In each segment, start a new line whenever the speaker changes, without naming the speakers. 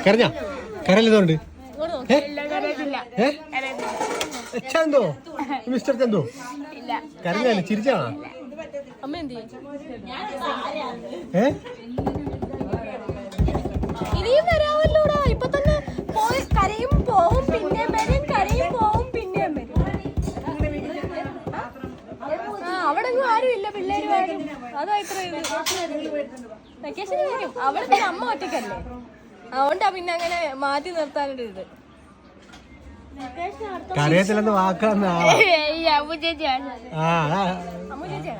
കരഞ്ഞ കരല്ലെന്തോണ്ട് ചന്തോ മിസ്റ്റർ ചന്തോ കരഞ്ഞാല് ചിരിച്ചാണോ?
ഇനിയും വരാമല്ലോടാ. ഇപ്പൊ തന്നെ പോയി കരയും പോവും, പിന്നെയും വരും, കരയും പോവും, പിന്നെയും വരും. അവിടെ ആരും ഇല്ല, പിള്ളേരും ആരും. അതാ ഇത്ര വെക്കേഷൻ വരും. അവിടെ പിന്നെ അമ്മ ഒറ്റയ്ക്കല്ലേ, അതുകൊണ്ടാ പിന്നെ അങ്ങനെ മാറ്റി നിർത്താനൊരു ഇത്.
കരയത്തില്ലെന്ന് വാക്കാന്ന്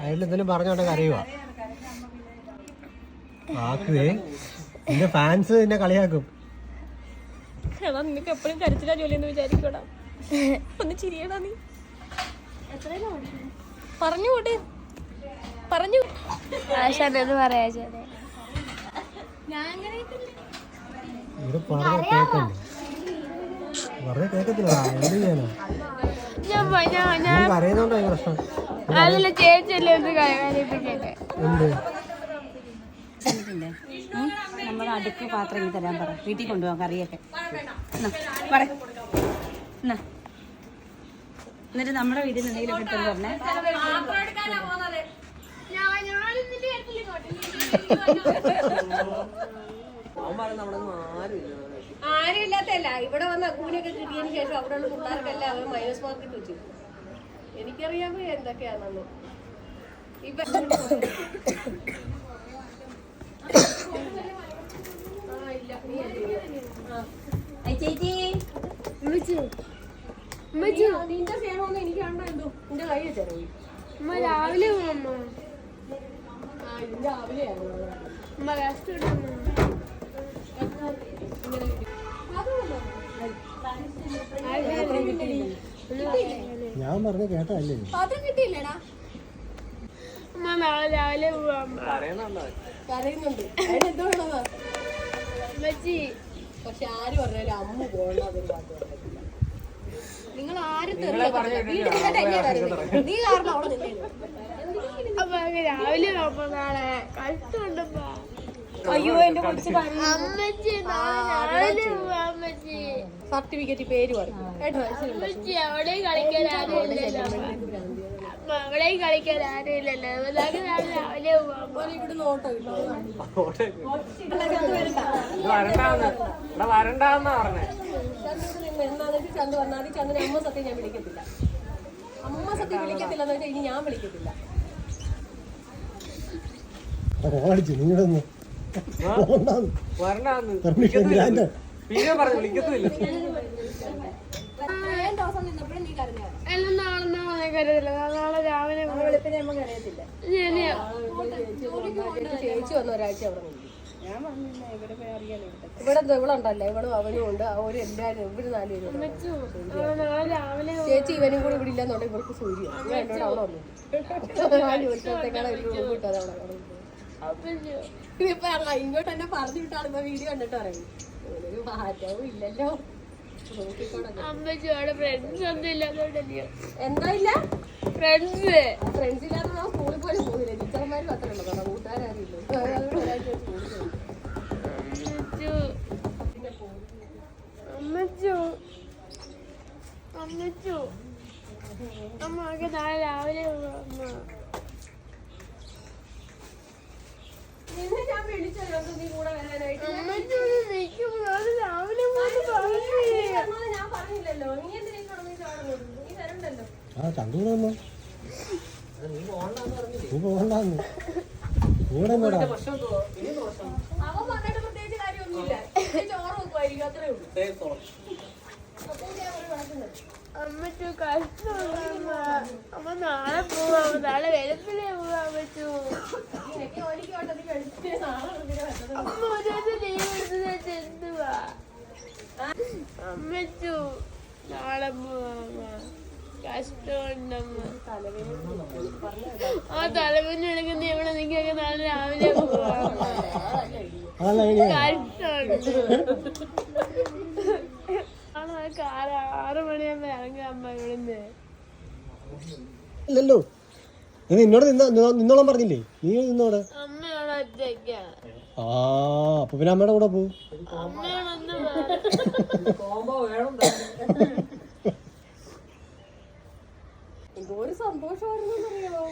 അതിലെന്തെങ്കിലും പറഞ്ഞോട്ടെ കരയുവാ. വാക്കേ നിന്റെ ഫാൻസ് നിന്നെ കളിയാക്കും.
എടാ നിനക്ക് എപ്പോഴും കരച്ചിലാ ജോലിയെന്ന് വിചാരിക്കടാ. ഒന്ന് ചിരിയടാ നീ. പറഞ്ഞു കൂട്ട് പറഞ്ഞു
നമ്മളെ അടുക്ക് പാത്രം ഇനി തരാൻ പറ, വീട്ടിൽ കൊണ്ടുപോകാം കറിയൊക്കെ. എന്നിട്ട് നമ്മുടെ വീട്ടിൽ നിന്ന് എന്തെങ്കിലും എടുത്തോണ്ട് പറഞ്ഞേ.
ആരും ഇല്ലാത്തല്ല. ഇവിടെ വന്ന് കൂലിയൊക്കെ കിട്ടിയതിന് ശേഷം അവിടെയുള്ള പിള്ളേർക്കെല്ലാം അവർ മൈനസ് മാർക്കറ്റ് വെച്ചു. എനിക്കറിയാമോ എന്തൊക്കെയാണെന്ന്. ഇപ്പൊ നിന്റെ സ്നേഹമൊന്നും എനിക്കാണ്ടോ എന്തോ നിന്റെ കൈ വെച്ചാൽ രാവിലെ
ഞാൻ പറഞ്ഞ കേട്ടല്ലേ
പാത്രം കിട്ടിയില്ലടാ. നാളെ രാവിലെ പറയുന്നുണ്ട് എന്തോ വേണമെന്നാ. പക്ഷെ ആര് പറഞ്ഞാലും അമ്മ പോകണ്ടെന്നൊരു പാട്ട് പറഞ്ഞിട്ടില്ല. നിങ്ങൾ ആരും നീ കാരണം അവിടെ രാവിലെ നാളെ കഴുത്തുണ്ടപ്പോ. അയ്യോ എന്റെ കൊച്ചു സർട്ടിഫിക്കറ്റ് പേര് പറയും. അവിടെയും കളിക്കാൻ ആരുമില്ലല്ലോ. രാവിലെ ഇവിടുന്ന് ഓട്ടോ എന്നാണെങ്കിൽ ചന്ത വന്നാൽ ചന്ദന അമ്മ സത്യം ഞാൻ വിളിക്കത്തില്ല. അമ്മ സത്യം വിളിക്കത്തില്ല എന്ന് വെച്ചാൽ ഇനി ഞാൻ വിളിക്കത്തില്ല. നാളെ രാവിലെ വെളുപ്പിനെ അമ്മ കരയത്തില്ല. ചേച്ചി വന്ന ഒരാഴ്ച അവിടെ നിൽക്കും. ഞാൻ പറഞ്ഞില്ല ഇവിടെ അറിയാലോ. ഇവിടെ ഇവളുണ്ടല്ലോ, ഇവളും അവനും ഉണ്ട്. അവര് എല്ലാരും ഇവര് 4 പേരും. ചേച്ചി ഇവനും കൂടി ഇവിടെ ഇല്ലെന്നുണ്ടെങ്കിൽ ഇവർക്ക് സൂര്യ എന്നോട് അവിടെ വന്നു. ഇതിപ്പോ ഇങ്ങോട്ട് തന്നെ പറഞ്ഞു വിട്ടാണ് വീഡിയോ കണ്ടിട്ട് പറയും. ഒരു മാറ്റവും ഇല്ലല്ലോ. എന്താ ഇല്ല ഫ്രണ്ട്സ് ഇല്ലാതെ സ്കൂളിൽ പോലും പോകില്ല. ടീച്ചർമാര് മാത്രമേ ഉള്ളൂ, കൂട്ടുകാരും ഇല്ല. അമ്മക്ക് നാളെ രാവിലെ നിന്നെ ഞാൻ വിളിച്ചല്ലോ നീ കൂടെ വരാനായിട്ട്. ഞാൻ പറഞ്ഞില്ലല്ലോ. നീ എന്തിനാ ചാടുന്നത്? നീ വരണ്ടല്ലോ. അവൻ പറഞ്ഞിട്ട് പ്രത്യേകിച്ച് കാര്യമൊന്നുമില്ല. ചോറ് വെക്കുമായിരിക്കും, അത്രേ ഉള്ളൂ. അമ്മച്ചു കഷ്ടം. അമ്മ നാളെ പോവാ, നാളെ വെളുപ്പിനെ പോവാൻ പറ്റൂ. അമ്മ ഒരു ലീവ് എടുത്ത് എന്തുവാ അമ്മച്ചു നാളെ പോവാ.
കഷ്ടമുണ്ടമ്മ. ആ തലമുന്ന് എടുക്കുന്ന ഇവിടെ നിങ്ങൊക്കെ നാളെ രാവിലെ പോവാം. കാല 6 മണിയാകുമ്പോ ഇറങ്ങുക അമ്മ ഇവിടുന്ന്.
ഇല്ലല്ലോ നിന്നോട് നിന്നോളാൻ പറഞ്ഞില്ലേ? നീ നിന്നോടെ.
അമ്മയോട് ഒറ്റയ്ക്കാണ്.
ആ അപ്പൊ പിന്നെ അമ്മയുടെ കൂടെ പോവും.
അമ്മയോടൊന്ന്
എന്തോരു സന്തോഷമായിരുന്നോ.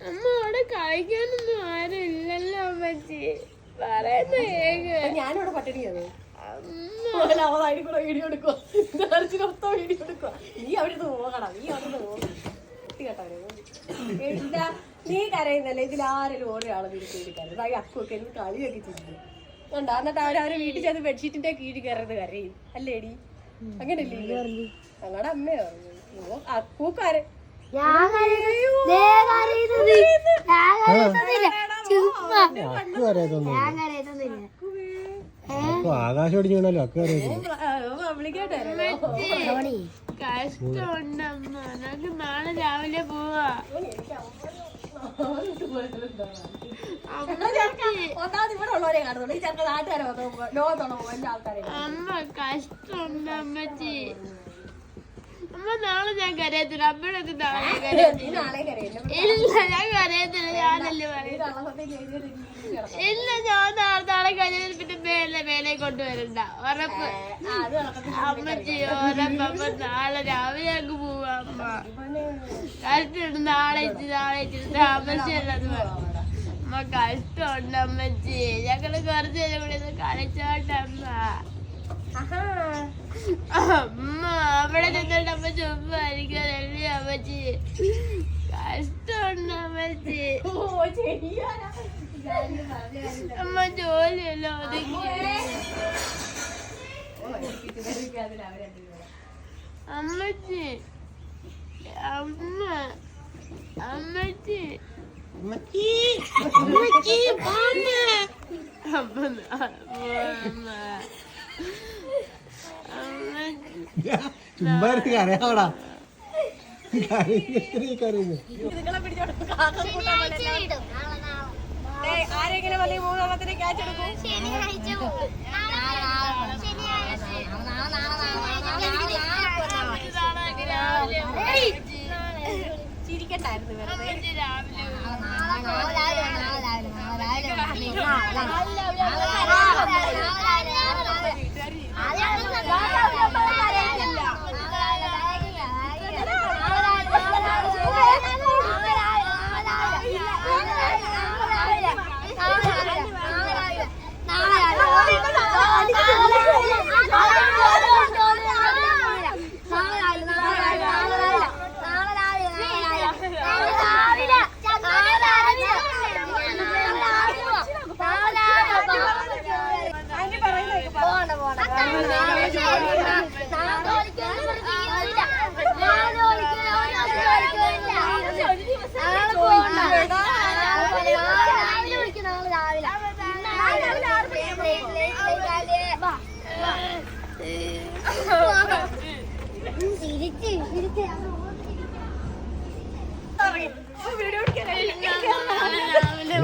അമ്മ അവിടെ കഴിക്കാനൊന്നും ആരും ഇല്ലല്ലോ അമ്മച്ചി. പറയുന്ന
ഞാനിവിടെ പട്ടിണിയത് വീഡിയോ എടുക്കുക. വീഡിയോ എടുക്കുക. നീ അവിടെ പോകണം. നീ അവിടെ പോകും കേട്ടോ. നീ കരയുന്നല്ലേ ഇതിലാരെങ്കിലും ഒരാളെ വീട്ടിൽ അക്കൊക്കെ എനിക്ക് കളിയൊക്കെ ചെയ്തു കണ്ടാ. എന്നിട്ട് അവരവരെ വീട്ടിൽ ചെന്ന് ബെഡ്ഷീറ്റിന്റെ കീഴിൽ കയറുന്നത് കരയും അല്ലേടി? അങ്ങനല്ലേ ഞങ്ങളുടെ അമ്മയെ പറഞ്ഞു. അക്കൂക്കാരൻ
ആകാശം ഓടിഞ്ഞാലോ അക്ക്
കഷ്ടമുണ്ടമ്മ. നമുക്ക് നാളെ രാവിലെ പോവാ.
ഇവിടെ ഉള്ളവരെ കാണുന്നുള്ളൂ. ഈ ചെറുക്ക നാട്ടുകാരെ ലോകത്തുള്ള എല്ലാ ആൾക്കാരെ
അമ്മ കഷ്ടമുണ്ട് അമ്മച്ചി. അമ്മ നാളെ ഞാൻ കരയത്തില്ല. അമ്മയുടെ നാളെ കരയത്തില്ല. ഇല്ല ഞാൻ കരയത്തില്ല. ഞാനല്ലേ പറയുന്നത്. ഇല്ല ഞാൻ നാളെ കഴിഞ്ഞാൽ പിന്നെ മേലെ കൊണ്ടുവരണ്ട. ഉറപ്പ് അമ്മച്ചി ഉറപ്പ്. അമ്മ നാളെ രാവിലെ അങ്ങ് പോവാ. അമ്മ കഷ്ടമുണ്ട്. നാളെ അമ്മച്ചിയല്ലത് അമ്മ കഷ്ടമുണ്ട് അമ്മച്ചി. ഞങ്ങള് കുറച്ച് നേരം കൂടി ഒന്ന് കളിച്ചോട്ടമ്മ. അമ്മ അവിടെ നിന്നിട്ട് അമ്മ ചുമ്മായിരിക്കാനല്ലേ അമ്മച്ചി. കഷ്ടമുണ്ട് അമ്മച്ചി. അമ്മ ജോലിയല്ലോ ഒതുങ്ങി. അമ്മച്ചി അമ്മ അമ്മച്ചി
ചുമ്മാ കരയാവടാ.
ആരെങ്ങനെ വന്ന് 3-ാമത്തെ ക്യാച്ച് എടുക്കും? ചിരിക്കണ്ടായിരുന്നു വെറുതെ.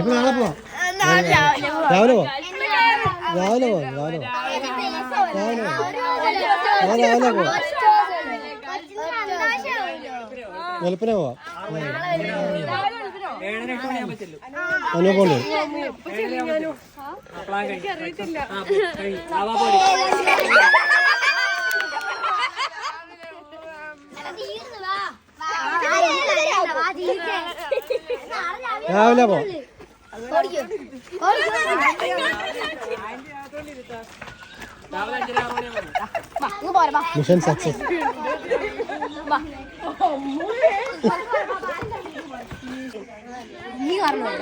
നാളെ പോവാം. രാവിലെ പോവാം. രാവിലെ പോവാം. രാവിലെ പോവാം. വെളുപ്പിനെ പോവാം. അതിനെ പോലെ രാവിലെ പോവാം. Mission success.
നീ കാരണം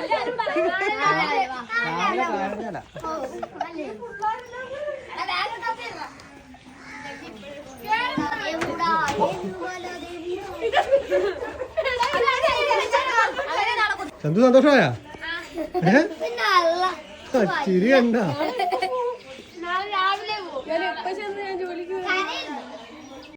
ചന്തു സന്തോഷമായ ചിരി കണ്ട